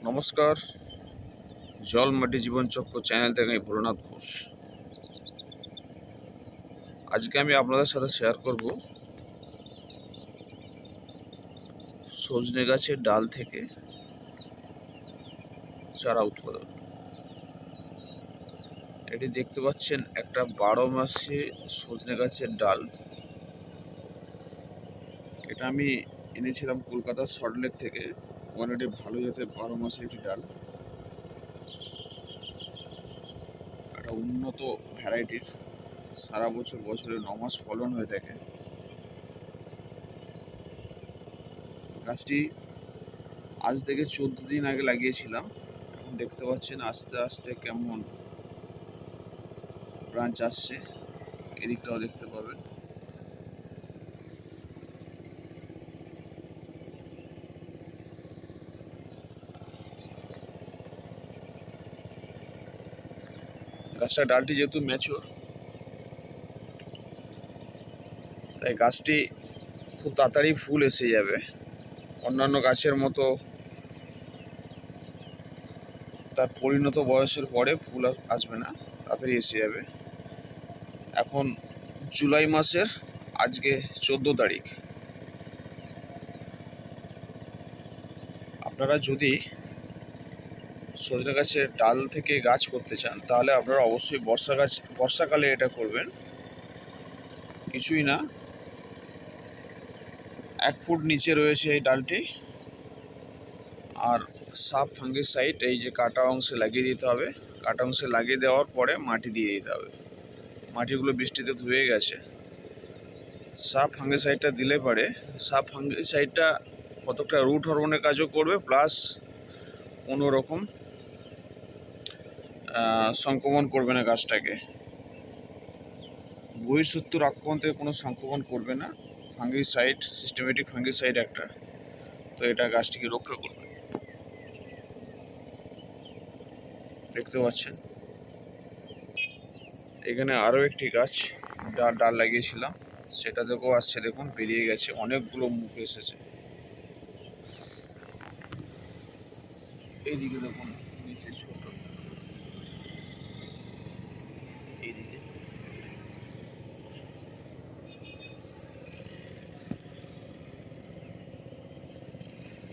নমস্কার, জল মাটি জীবনচক্র চ্যানেল থেকে আমি ভোলানাথ ঘোষ। আজকে আমি আপনাদের সাথে শেয়ার করব সজনে গাছের ডাল থেকে চারা উৎপাদন। এটি দেখতে পাচ্ছেন একটা 12 মাসে সজনে গাছের ডাল। এটা আমি এনেছিলাম কলকাতার সল্টলেক থেকে। ওখানে এটি ভালো জাতের 12 মাসে একটি ডাল, একটা উন্নত ভ্যারাইটির, সারা বছরে 9 মাস ফলন হয়ে থাকে। গাছটি আজ থেকে 14 দিন আগে লাগিয়েছিলাম। এখন দেখতে পাচ্ছেন আস্তে আস্তে কেমন ব্রাঞ্চ আসছে। এদিকটাও দেখতে পাবেন। গাছটা ডালটি যেহেতু ম্যাচিওর, তাই গাছটি খুব তাড়াতাড়ি ফুল এসে যাবে। অন্যান্য গাছের মতো তার পরিণত বয়সের পরে ফুল আসবে না, তাড়াতাড়ি এসে যাবে। এখন জুলাই মাসের আজকে 14 তারিখ। আপনারা যদি সজনে গাছের ডাল থেকে গাছ করতে চান, তাহলে আপনারা অবশ্যই বর্ষাকালে এটা করবেন। কিছুই না, 1 ফুট নিচে রয়েছে এই ডালটি। আর সাব ফাঙ্গিসাইড এই যে কাটা অংশে লাগিয়ে দিতে হবে। কাটা অংশে লাগিয়ে দেওয়ার পরে মাটি দিয়ে দিতে হবে। মাটিগুলো বৃষ্টিতে ধুয়ে গেছে। সাব ফাঙ্গিসাইডটা দিলে পরে সাব ফাঙ্গিসাইডটা কতটা রুট হরমোনের কাজও করবে, প্লাস কোনো রকম সংক্রমণ করবে না গাছটাকে। বহিঃশত্রুর আক্রমণ থেকে কোনো সংক্রমণ করবে না। ফাঙ্গিসাইড, সিস্টেমেটিক ফাঙ্গিসাইড একটা, তো এটা গাছটিকে রক্ষা করবে। দেখতে পাচ্ছেন এখানে আরও একটি গাছ ডাল লাগিয়েছিলাম, সেটা থেকেও আসছে, দেখুন বেরিয়ে গেছে, অনেকগুলো মুখ এসেছে। এইদিকে দেখুন নিচে ছোট, এইদিকে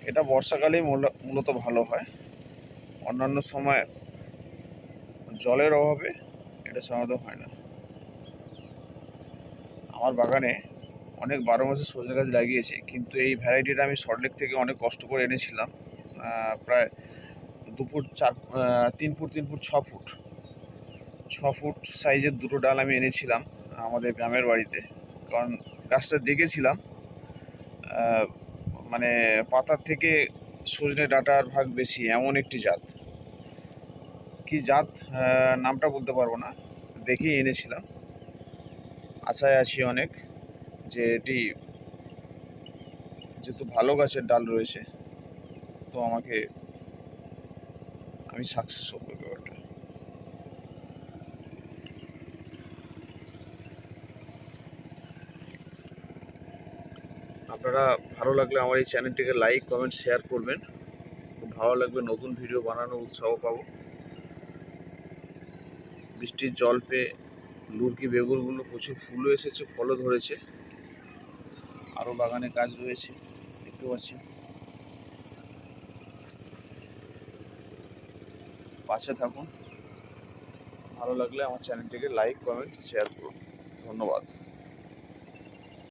এটা বর্ষাকালেই মূলত ভালো হয়। অন্যান্য সময় জলের অভাবে এটা সাধারণত হয় না। আমার বাগানে অনেক 12 মাসে সজনে গাছ লাগিয়েছি, কিন্তু এই ভ্যারাইটিটা আমি সল্টলেক থেকে অনেক কষ্ট করে এনেছিলাম। প্রায় 2 foot 3 foot 3 foot 6 foot 6 foot সাইজের দুটো ডাল আমি এনেছিলাম আমাদের গ্রামের বাড়িতে। কারণ গাছটা দেখেছিলাম মানে পাতার থেকে সজনে ডাঁটার ভাগ বেশি, এমন একটি জাত। কি জাত নামটা বলতে পারবো না, দেখেই এনেছিলাম। আশায় আছি অনেক যে এটি যেহেতু ভালো গাছের ডাল রয়েছে, তো আমি সাকসেস হবো ব্যাপারটা। আপনারা ভালো লাগলে আমার এই চ্যানেলটিকে লাইক কমেন্ট শেয়ার করবেন। খুব ভালো লাগবে, নতুন ভিডিও বানানোর উৎসাহ পাবো। বৃষ্টির জল পেয়ে লুরকি বেগুনগুলো প্রচুর ফুলও এসেছে, ফলও ধরেছে। আরও বাগানে কাজ রয়েছে, দেখতে পাচ্ছি। পাশে থাকুন। ভালো লাগলে আমার চ্যানেলটিকে লাইক কমেন্ট শেয়ার করুন। ধন্যবাদ।